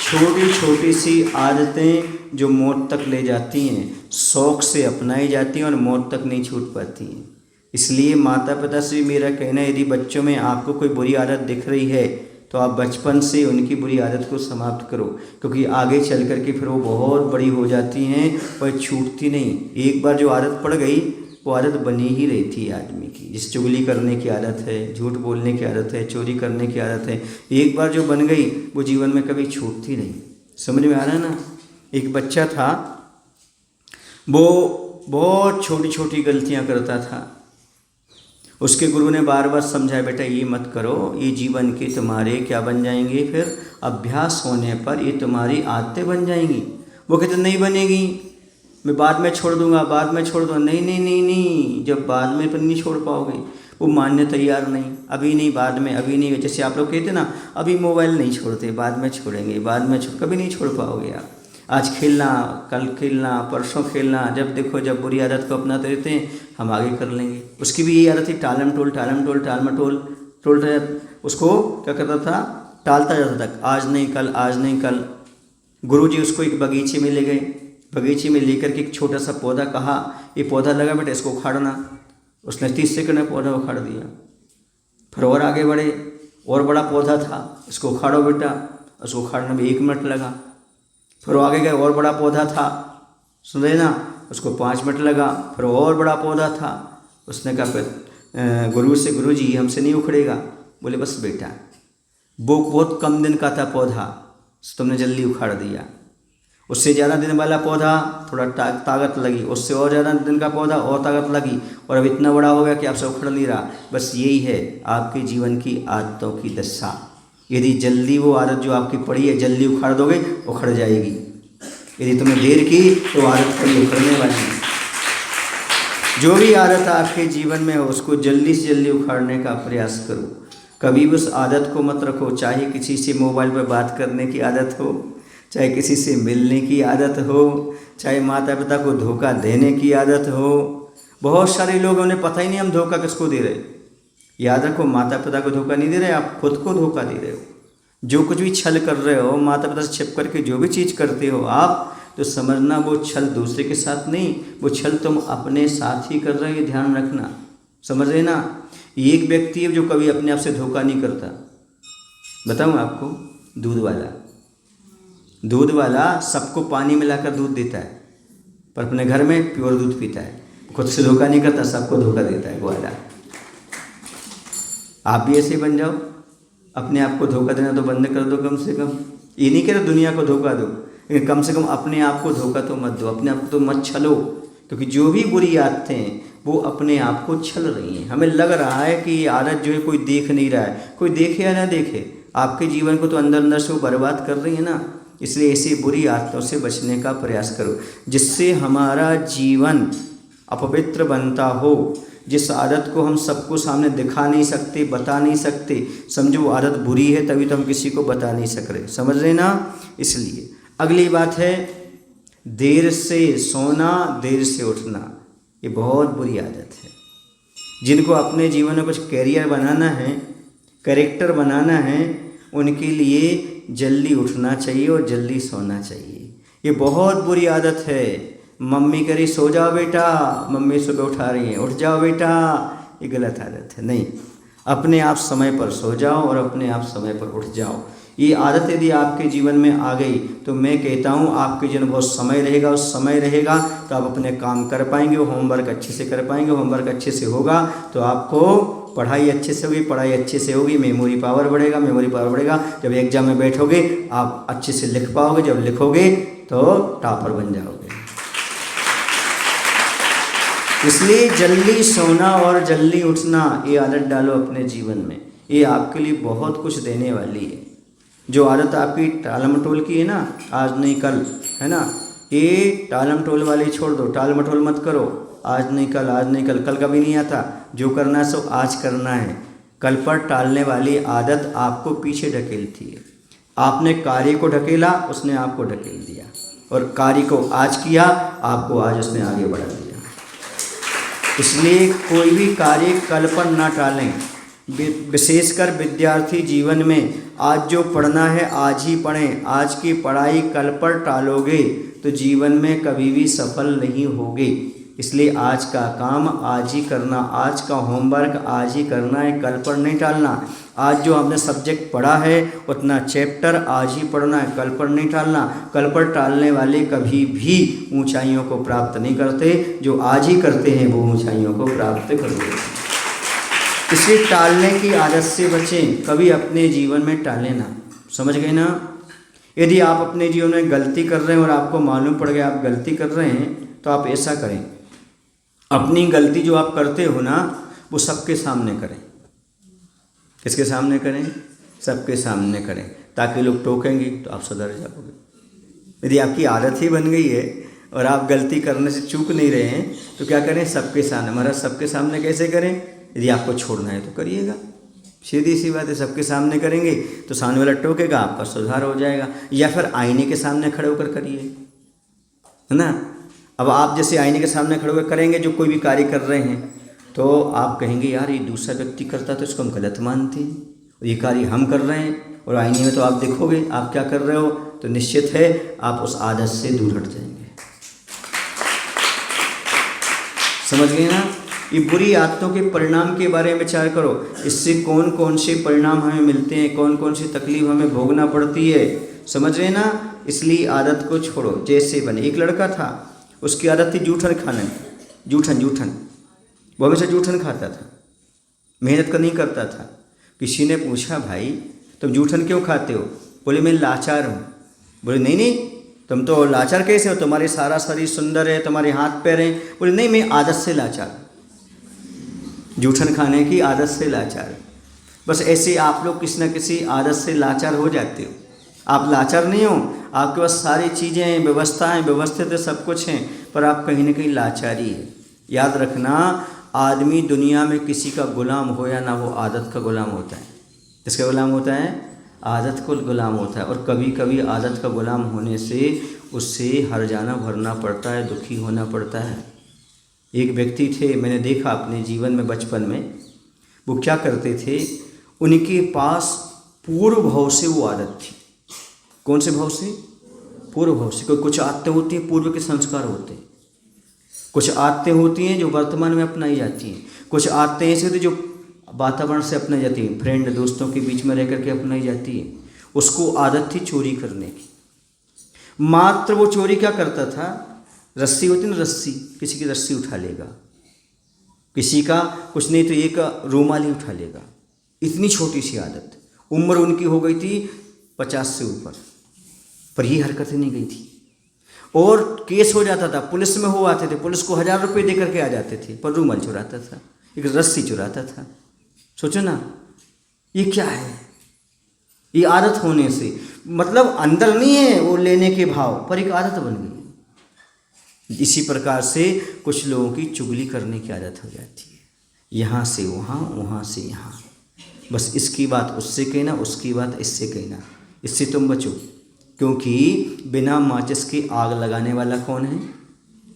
छोटी छोटी सी आदतें जो मौत तक ले जाती हैं, शौक़ से अपनाई जाती हैं और मौत तक नहीं छूट पाती हैं। इसलिए माता पिता से मेरा कहना है, यदि बच्चों में आपको कोई बुरी आदत दिख रही है तो आप बचपन से उनकी बुरी आदत को समाप्त करो, क्योंकि आगे चल कर के फिर वो बहुत बड़ी हो जाती हैं और छूटती नहीं। एक बार जो आदत पड़ गई वो आदत बनी ही रहती है आदमी की। जिस चुगली करने की आदत है, झूठ बोलने की आदत है, चोरी करने की आदत है, एक बार जो बन गई वो जीवन में कभी छूटती नहीं। समझ में आ रहा है ना। एक बच्चा था, वो बहुत छोटी छोटी गलतियां करता था। उसके गुरु ने बार बार समझाया, बेटा ये मत करो, ये जीवन के तुम्हारे क्या बन जाएंगे, फिर अभ्यास होने पर ये तुम्हारी आदतें बन जाएंगी। वो कहते नहीं बनेगी, मैं बाद में छोड़ दूंगा, बाद में छोड़ दूंगा। नहीं नहीं नहीं नहीं, जब बाद में तो नहीं छोड़ पाओगे। वो मानने तैयार नहीं, अभी नहीं, बाद में, अभी नहीं। जैसे आप लोग कहते ना, अभी मोबाइल नहीं छोड़ते, बाद में छोड़ेंगे, बाद में कभी नहीं छोड़ पाओगे आप। आज खेलना, कल खेलना, परसों खेलना, जब देखो जब बुरी आदत को अपनाते रहते हैं, हम आगे कर लेंगे। उसकी भी यही आदत थी, टालम टोल टोलता, उसको क्या करता था, टालता जाता था। आज नहीं कल, आज नहीं कल। गुरुजी उसको एक बगीचे में ले गए। बगीचे में लेकर के एक छोटा सा पौधा, कहा ये पौधा लगा बेटा, इसको उखाड़ना। उसने 30 सेकंड में पौधा उखाड़ दिया। फिर और आगे बढ़े, और बड़ा पौधा था, इसको उखाड़ो बेटा, उसको उखाड़ने में 1 मिनट लगा। फिर आगे गए, और बड़ा पौधा था, सुन रहे ना, उसको 5 मिनट लगा। फिर और बड़ा पौधा था, उसने कहा फिर गुरु से, गुरुजी हमसे नहीं उखड़ेगा। बोले बस बेटा, वो बहुत कम दिन का था पौधा, तुमने जल्दी उखाड़ दिया। उससे ज़्यादा दिन वाला पौधा थोड़ा ताकत लगी, उससे और ज़्यादा दिन का पौधा और ताकत लगी, और अब इतना बड़ा हो गया कि आपसे उखड़ नहीं रहा। बस यही है आपके जीवन की आदतों की दशा। यदि जल्दी वो आदत जो आपकी पड़ी है जल्दी उखाड़ दोगे, उखड़ जाएगी। यदि तुमने देर की तो आदत कभी उखड़ने वाली है। जो भी आदत आपके जीवन में हो उसको जल्दी से जल्दी उखाड़ने का प्रयास करो। कभी भी उस आदत को मत रखो, चाहे किसी से मोबाइल पर बात करने की आदत हो, चाहे किसी से मिलने की आदत हो, चाहे माता पिता को धोखा देने की आदत हो। बहुत सारे लोग, उन्हें पता ही नहीं हम धोखा किसको दे रहे। याद रखो, माता पिता को धोखा नहीं दे रहे, आप खुद को धोखा दे रहे हो। जो कुछ भी छल कर रहे हो, माता पिता से छिप करके जो भी चीज़ करते हो आप, तो समझना वो छल दूसरे के साथ नहीं, वो छल तुम अपने साथ ही कर रहे हो, ये ध्यान रखना। समझ रहे ना। एक व्यक्ति है जो कभी अपने आप से धोखा नहीं करता, बताऊँ आपको, दूध वाला। दूध वाला सबको पानी मिलाकर दूध देता है, पर अपने घर में प्योर दूध पीता है, खुद से धोखा नहीं करता, सबको धोखा देता है ग्वाला। आप भी ऐसे बन जाओ, अपने आप को धोखा देना तो बंद कर दो कम से कम। ये नहीं कह रहे दुनिया को धोखा दो, लेकिन कम से कम अपने आप को धोखा तो मत दो, अपने आप को तो मत छलो, क्योंकि जो भी बुरी आदतें हैं वो अपने आप को छल रही हैं। हमें लग रहा है कि ये आदत जो है कोई देख नहीं रहा है, कोई देखे या ना देखे, आपके जीवन को तो अंदर अंदर से वो बर्बाद कर रही है ना। इसलिए ऐसी बुरी आदतों से बचने का प्रयास करो, जिससे हमारा जीवन अपवित्र बनता हो। जिस आदत को हम सबको सामने दिखा नहीं सकते, बता नहीं सकते, समझो वो आदत बुरी है, तभी तो हम किसी को बता नहीं सक रहे, समझ रहे ना। इसलिए अगली बात है देर से सोना, देर से उठना। ये बहुत बुरी आदत है। जिनको अपने जीवन में कुछ कैरियर बनाना है, कैरेक्टर बनाना है, उनके लिए जल्दी उठना चाहिए और जल्दी सोना चाहिए। ये बहुत बुरी आदत है। मम्मी कह रही सो जाओ बेटा, मम्मी सुबह उठा रही है उठ जाओ बेटा, ये गलत आदत है। नहीं, अपने आप समय पर सो जाओ और अपने आप समय पर उठ जाओ। ये आदत यदि आपके जीवन में आ गई तो मैं कहता हूँ आपके जीवन बहुत समय रहेगा, उस समय रहेगा तो आप अपने काम कर पाएंगे, होमवर्क अच्छे से कर पाएंगे। होमवर्क अच्छे से होगा तो आपको पढ़ाई अच्छे से होगी, पढ़ाई अच्छे से होगी, मेमोरी पावर बढ़ेगा, मेमोरी पावर बढ़ेगा। जब एग्जाम में बैठोगे आप अच्छे से लिख पाओगे, जब लिखोगे तो टॉपर बन जाओगे। इसलिए जल्दी सोना और जल्दी उठना ये आदत डालो अपने जीवन में, ये आपके लिए बहुत कुछ देने वाली है। जो आदत आपकी टाल मटोल की है ना, आज नहीं कल, है ना, ये टाल मटोल वाली छोड़ दो। टाल मटोल मत करो, आज नहीं कल, आज नहीं कल, कल कभी नहीं आता। जो करना है सो आज करना है। कल पर टालने वाली आदत आपको पीछे ढकेलती है। आपने कार्य को ढकेला, उसने आपको ढकेल दिया, और कार्य को आज किया, आपको आज उसने आगे बढ़ा दिया। इसलिए कोई भी कार्य कल पर ना टालें। विशेषकर विद्यार्थी जीवन में आज जो पढ़ना है आज ही पढ़ें। आज की पढ़ाई कल पर टालोगे तो जीवन में कभी भी सफल नहीं होगे। इसलिए आज का काम आज ही करना, आज का होमवर्क आज ही करना है, कल पर नहीं टालना। आज जो आपने सब्जेक्ट पढ़ा है उतना चैप्टर आज ही पढ़ना है, कल पर नहीं टालना। कल पर टालने वाले कभी भी ऊंचाइयों को प्राप्त नहीं करते, जो आज ही करते हैं वो ऊंचाइयों को प्राप्त करते हैं। इसलिए टालने की आदत से बचें, कभी अपने जीवन में टालें ना, समझ गए ना। यदि आप अपने जीवन में गलती कर रहे हैं और आपको मालूम पड़ गया आप गलती कर रहे हैं, तो आप ऐसा करें, अपनी गलती जो आप करते हो ना वो सबके सामने करें। किसके सामने करें? सबके सामने करें, ताकि लोग टोकेंगे तो आप सुधर जाओगे। यदि आपकी आदत ही बन गई है और आप गलती करने से चूक नहीं रहे हैं तो क्या करें? सबके सामने। महाराज सबके सामने कैसे करें? यदि आपको छोड़ना है तो करिएगा, सीधी सी बात है। सबके सामने करेंगे तो सामने वाला टोकेगा, आपका सुधार हो जाएगा। या फिर आईने के सामने खड़े होकर करिए, है ना। अब आप जैसे आईने के सामने खड़े होकर करेंगे जो कोई भी कार्य कर रहे हैं, तो आप कहेंगे यार ये दूसरा व्यक्ति करता तो इसको हम गलत मानते हैं, और ये कार्य हम कर रहे हैं। और आईने में तो आप देखोगे आप क्या कर रहे हो, तो निश्चित है आप उस आदत से दूर हट जाएंगे। समझ गए ना। ये बुरी आदतों के परिणाम के बारे में विचार करो। इससे कौन कौन से परिणाम हमें मिलते हैं, कौन कौन सी तकलीफ हमें भोगना पड़ती है, समझ रहे ना। इसलिए आदत को छोड़ो। जैसे बने एक लड़का था, उसकी आदत थी जूठन खाने की, जूठन वो हमेशा जूठन खाता था, मेहनत का नहीं करता था। किसी ने पूछा भाई तुम जूठन क्यों खाते हो? बोले मैं लाचार हूँ। बोले नहीं तुम तो लाचार कैसे हो, तुम्हारे सारा शरीर सुंदर है, तुम्हारे हाथ पैर हैं। बोले नहीं मैं आदत से लाचार, जूठन खाने की आदत से लाचार। बस ऐसे आप लोग किसी न किसी आदत से लाचार हो जाते हो। आप लाचार नहीं हो, आपके पास सारी चीज़ें हैं, व्यवस्थाएं व्यवस्थित है, सब कुछ हैं, पर आप कहीं ना कहीं लाचारी है। याद रखना, आदमी दुनिया में किसी का गुलाम हो या ना हो, आदत का गुलाम होता है। किसका गुलाम होता है? आदत को गुलाम होता है। और कभी कभी आदत का गुलाम होने से उससे हर जाना भरना पड़ता है, दुखी होना पड़ता है। एक व्यक्ति थे, मैंने देखा अपने जीवन में बचपन में, वो क्या करते थे, उनके पास पूर्व भाव से वो आदत थी। कौन से भाव से? पूर्व भाव से। कोई कुछ आदतें होती हैं पूर्व के संस्कार होते हैं, कुछ आदतें होती हैं जो वर्तमान में अपनाई जाती हैं, कुछ आदतें ऐसी होती हैं जो वातावरण से अपनाई जाती हैं, फ्रेंड दोस्तों के बीच में रह करके अपनाई जाती है। उसको आदत थी चोरी करने की। मात्र वो चोरी क्या करता था, रस्सी होती ना, रस्सी, किसी की रस्सी उठा लेगा, किसी का कुछ नहीं तो एक रूमाल ही उठा लेगा। इतनी छोटी सी आदत, उम्र उनकी हो गई थी 50 से ऊपर, पर ये हरकतें नहीं गई थी। और केस हो जाता था, पुलिस में हो आते थे, पुलिस को 1000 रुपये दे करके आ जाते थे, पर रूमाल चुराता था, एक रस्सी चुराता था। सोचो ना, ये क्या है? ये आदत होने से, मतलब अंदर नहीं है वो लेने के भाव, पर एक आदत बन गई। इसी प्रकार से कुछ लोगों की चुगली करने की आदत हो जाती है, यहाँ से वहाँ, वहाँ से यहाँ, बस इसकी बात उससे कहना, उसकी बात इससे कहना। इससे तुम बचो, क्योंकि बिना माचिस की आग लगाने वाला कौन है?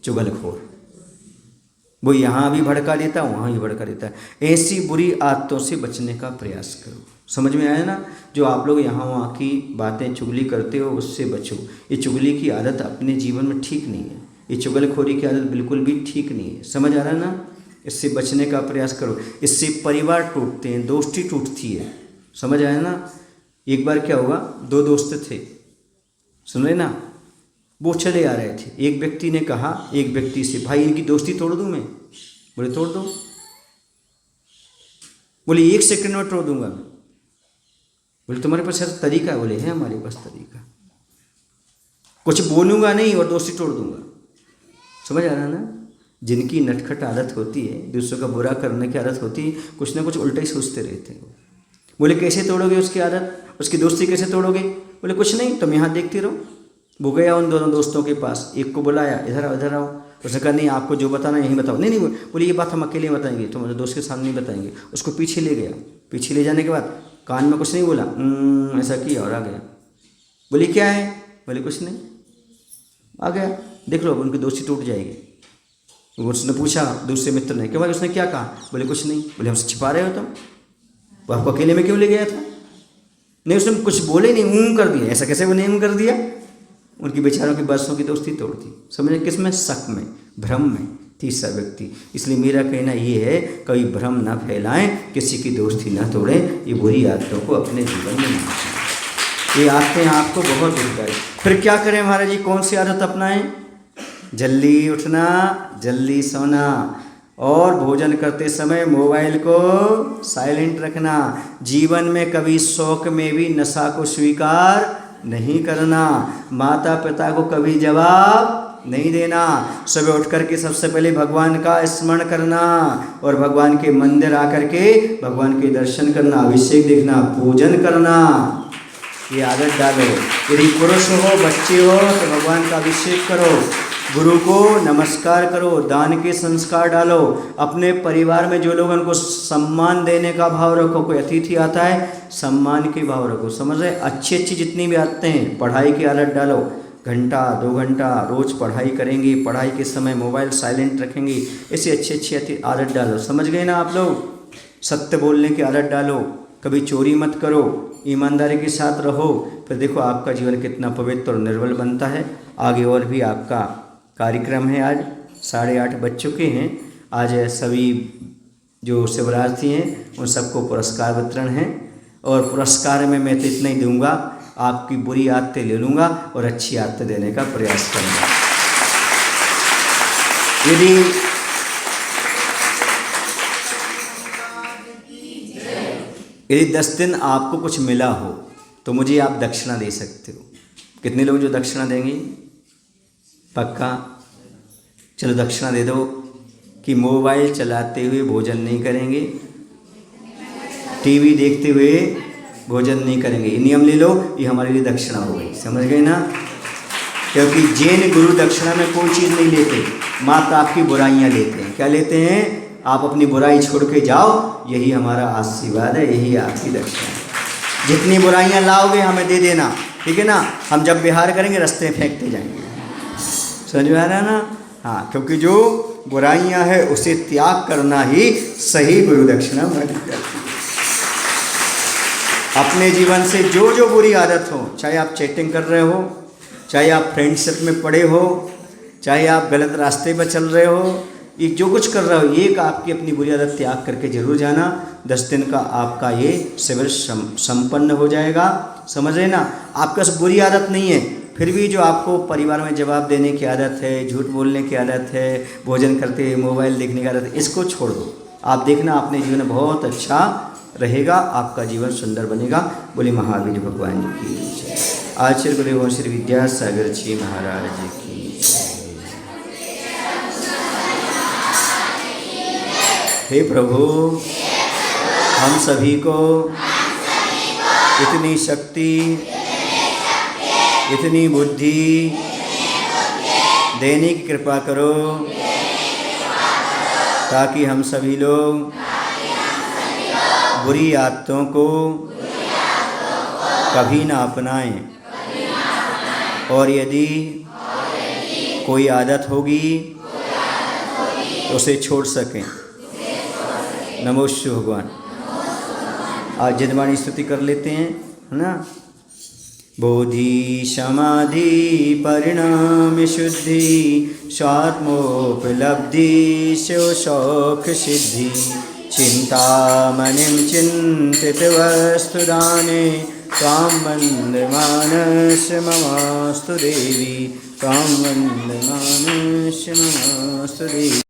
चुगलखोर। वो यहाँ भी भड़का देता, वहाँ भी भड़का देता है। ऐसी बुरी आदतों से बचने का प्रयास करो। समझ में आया ना? जो आप लोग यहाँ वहाँ की बातें चुगली करते हो, उससे बचो। ये चुगली की आदत अपने जीवन में ठीक नहीं है, ये चुगलखोरी की आदत बिल्कुल भी ठीक नहीं है। समझ आ रहा है ना? इससे बचने का प्रयास करो। इससे परिवार टूटते हैं, दोस्ती टूटती है। समझ आया ना? एक बार क्या हुआ, दो दोस्त थे, सुन रहे ना, वो चले आ रहे थे। एक व्यक्ति ने कहा एक व्यक्ति से, भाई इनकी दोस्ती तोड़ दूं मैं? बोले तोड़ दो। बोले 1 सेकंड में तोड़ दूंगा मैं। बोले तुम्हारे पास ऐसा तरीका है? बोले है हमारे पास तरीका, कुछ बोलूंगा नहीं और दोस्ती तोड़ दूंगा। समझ आ रहा है ना? जिनकी नटखट आदत होती है, दूसरों का बुरा करने की आदत होती है, कुछ ना कुछ उल्टा ही सोचते रहते हैं। बोले कैसे तोड़ोगे उसकी आदत, उसकी दोस्ती कैसे तोड़ोगे? बोले कुछ नहीं, तुम यहाँ देखते रहो। वो गया उन दोनों दोस्तों के पास, एक को बुलाया, इधर आओ इधर आओ। उसने कहा नहीं, आपको जो बताना यहीं बताओ। नहीं नहीं, बोले ये बात हम अकेले बताएंगे, तुम्हारे दोस्त के सामने नहीं बताएंगे। उसको पीछे ले गया, पीछे ले जाने के बाद कान में कुछ नहीं बोला, ऐसा किया और आ गया। बोले क्या है? बोले कुछ नहीं, आ गया। देख लो, उनकी दोस्ती टूट जाएगी। उसने पूछा दूसरे मित्र ने, क्यों भाई उसने क्या कहा? बोले कुछ नहीं। बोले हमसे छिपा रहे हो तुम, वो आपको अकेले में क्यों ले गया था? नहीं, उसने कुछ बोले नहीं, कर दिया। ऐसा कैसे वो नहीं कर दिया? उनकी बेचारों की बरसों की दोस्ती तोड़ दी। समझे? किस में? शक में, भ्रम में, तीसरा व्यक्ति। इसलिए मेरा कहना ये है, कभी भ्रम ना फैलाएं, किसी की दोस्ती ना तोड़ें। ये बुरी आदतों को अपने जीवन में ना अपनाएं। ये आदतें आपको बहुत दुखदायी। फिर क्या करें महाराज जी? कौन सी आदत अपनाएं? जल्दी उठना, जल्दी सोना, और भोजन करते समय मोबाइल को साइलेंट रखना। जीवन में कभी शौक में भी नशा को स्वीकार नहीं करना। माता पिता को कभी जवाब नहीं देना। सुबह उठ करके सबसे पहले भगवान का स्मरण करना, और भगवान के मंदिर आकर के भगवान के दर्शन करना, अभिषेक देखना, पूजन करना। ये आदत डालो। यदि पुरुष हो, बच्चे हो, तो भगवान का अभिषेक करो, गुरु को नमस्कार करो, दान के संस्कार डालो। अपने परिवार में जो लोग, उनको सम्मान देने का भाव रखो। कोई अतिथि आता है, सम्मान के भाव रखो। समझ रहे? अच्छी अच्छी जितनी भी आदतें हैं, पढ़ाई की आदत डालो। घंटा 2 घंटा रोज पढ़ाई करेंगे, पढ़ाई के समय मोबाइल साइलेंट रखेंगे। ऐसी अच्छी अच्छी आदत डालो। समझ गए ना आप लोग? सत्य बोलने की आदत डालो, कभी चोरी मत करो, ईमानदारी के साथ रहो। फिर देखो आपका जीवन कितना पवित्र और निर्मल बनता है। आगे और भी आपका कार्यक्रम है। आज 8:30 बज चुके हैं। आज सभी जो शिवरात्रि हैं उन सबको पुरस्कार वितरण है, और पुरस्कार में मैं तो इतना ही दूंगा, आपकी बुरी आदतें ले लूँगा और अच्छी आदतें देने का प्रयास करूँगा। यदि 10 दिन आपको कुछ मिला हो तो मुझे आप दक्षिणा दे सकते हो। कितने लोग जो दक्षिणा देंगे? पक्का? चलो दक्षिणा दे दो कि मोबाइल चलाते हुए भोजन नहीं करेंगे, टीवी देखते हुए भोजन नहीं करेंगे। ये नियम ले लो, ये हमारे लिए दक्षिणा हो गई। समझ गए ना? क्योंकि जैन गुरु दक्षिणा में कोई चीज़ नहीं लेते, मात्र आपकी बुराइयाँ लेते हैं। क्या लेते हैं? आप अपनी बुराई छोड़ के जाओ, यही हमारा आशीर्वाद है, यही आपकी दक्षिणा है। जितनी बुराइयाँ लाओगे हमें दे देना, ठीक है ना? हम जब विहार करेंगे रास्ते में फेंकते जाएंगे। समझ में आ रहा है ना? हाँ, क्योंकि जो बुराइयां है उसे त्याग करना ही सही गुरु दक्षिणा मानी जाती है। अपने जीवन से जो जो बुरी आदत हो, चाहे आप चैटिंग कर रहे हो, चाहे आप फ्रेंडशिप में पड़े हो, चाहे आप गलत रास्ते पर चल रहे हो, ये जो कुछ कर रहे हो, एक आपकी अपनी बुरी आदत त्याग करके जरूर जाना। 10 दिन का आपका ये शिविर संपन्न हो जाएगा। समझ रहे ना? आपके पास बुरी आदत नहीं है, फिर भी जो आपको परिवार में जवाब देने की आदत है, झूठ बोलने की आदत है, भोजन करते हुए मोबाइल देखने की आदत है, इसको छोड़ दो। आप देखना अपने जीवन में बहुत अच्छा रहेगा, आपका जीवन सुंदर बनेगा। बोले महावीर भगवान जी की जय। आचार्य गुरु श्री विद्यासागर जी महाराज जी की जय। हे प्रभु, हम सभी को इतनी शक्ति, इतनी बुद्धि देने की कृपा करो ताकि हम सभी लोग बुरी आदतों को कभी ना अपनाएं, और यदि कोई आदत होगी तो उसे छोड़ सकें। नमो शिव भगवान। आज जिनवाणी स्तुति कर लेते हैं, है ना। बोधि समाधि परिणाम शुद्धि स्वात्मोपलब्धि शिव शौख सिद्धि चिंतामणिं चिंतित वस्तुदाने त्वां वन्दे मानस ममास्तु देवी त्वां वन्दे मानस ममास्तु देवी।